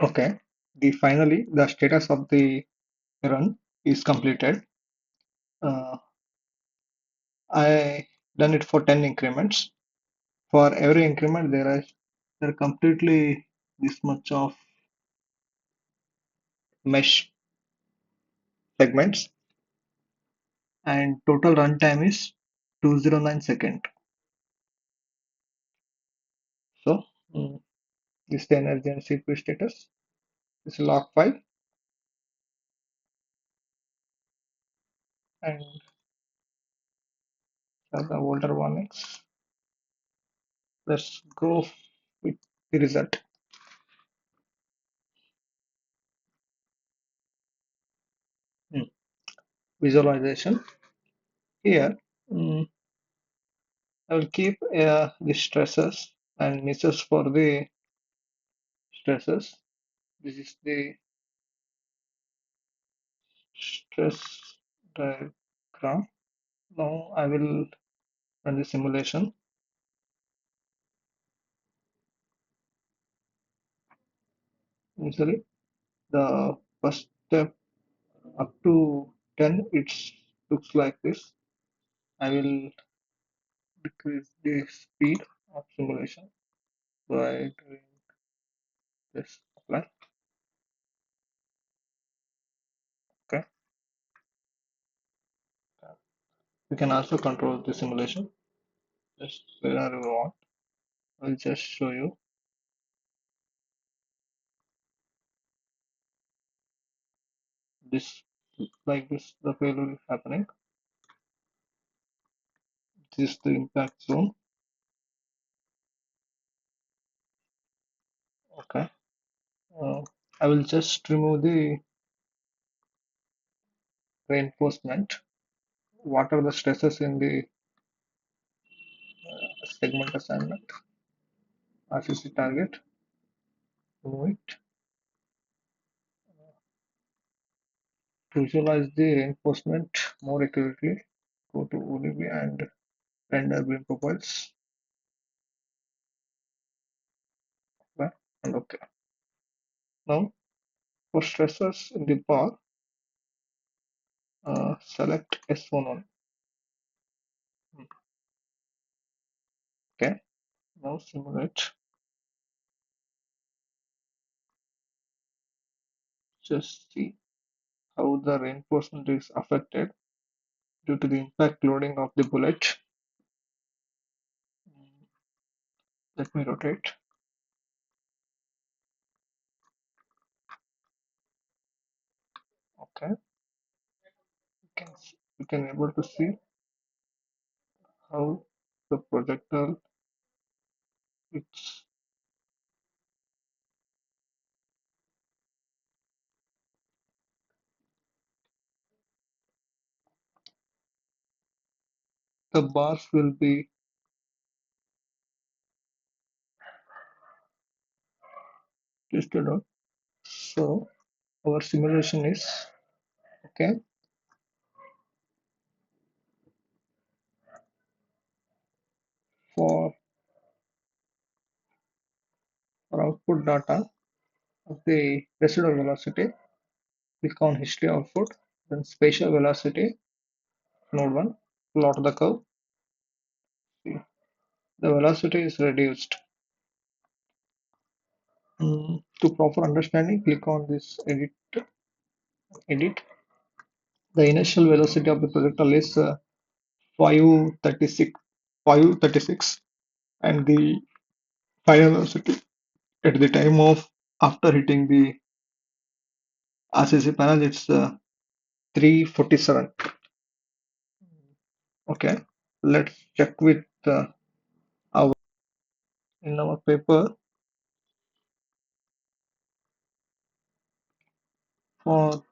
Okay. Finally the status of the run is completed. Uh, I done it for 10 increments. For every increment there are completely this much of mesh segments, and total runtime is 209 second. So this is the energy and CPU status. This is log file, and the older warnings. Let's go with the result. Hmm. Visualization. Here, mm, I will keep the stresses and misses for the stresses. This is the stress diagram. Now I will run the simulation. Initially, the first step up to 10, it looks like this. I will decrease the speed of simulation by doing this apply. Okay. You can also control the simulation just wherever you want. I'll just show you this, like this the failure is happening. This is the impact zone. Okay. uh, I will just remove the reinforcement. What are the stresses in the segment assignment? RCC target, remove it. To visualize the reinforcement more accurately, go to ODB and render beam profiles. Okay, and okay. Now for stresses in the bar, select S11. Okay, now simulate. Just see how the reinforcement is affected due to the impact loading of the bullet. Let me rotate. Okay, you can able to see how the projectile, it's the bars will be twisted out. So our simulation is okay. For output data of the residual velocity, click on history output, then spatial velocity, node 1, plot the curve. See, the velocity is reduced. To proper understanding, click on this edit. The initial velocity of the projectile is 536, 536, and the final velocity at the time of after hitting the RCC panel, it's 347. Okay, let's check with our in our paper for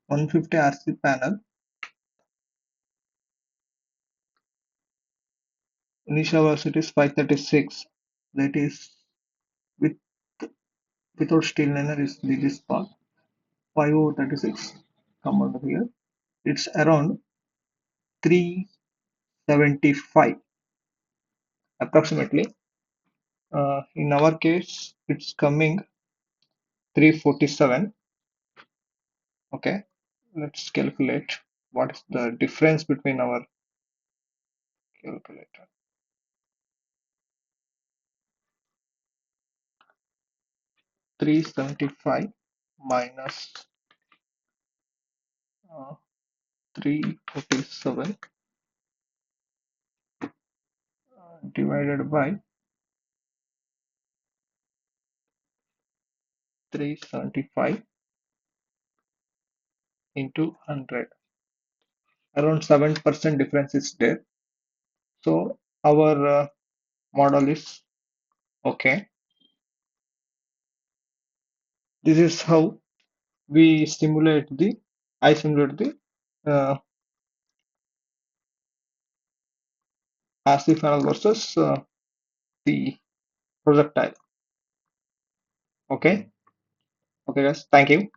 150 RC panel. Initial velocity is 536. That is with without steel liner is this part 5036. Come under here. It's around 375 approximately. In our case, it's coming 347. Okay, let's calculate what is the difference between our calculator. 375 minus 347 divided by 375 into 100. Around 7% difference is there. So our model is okay. This is how we simulate the I simulate the RC panel versus the projectile. Okay. Okay, guys. Thank you.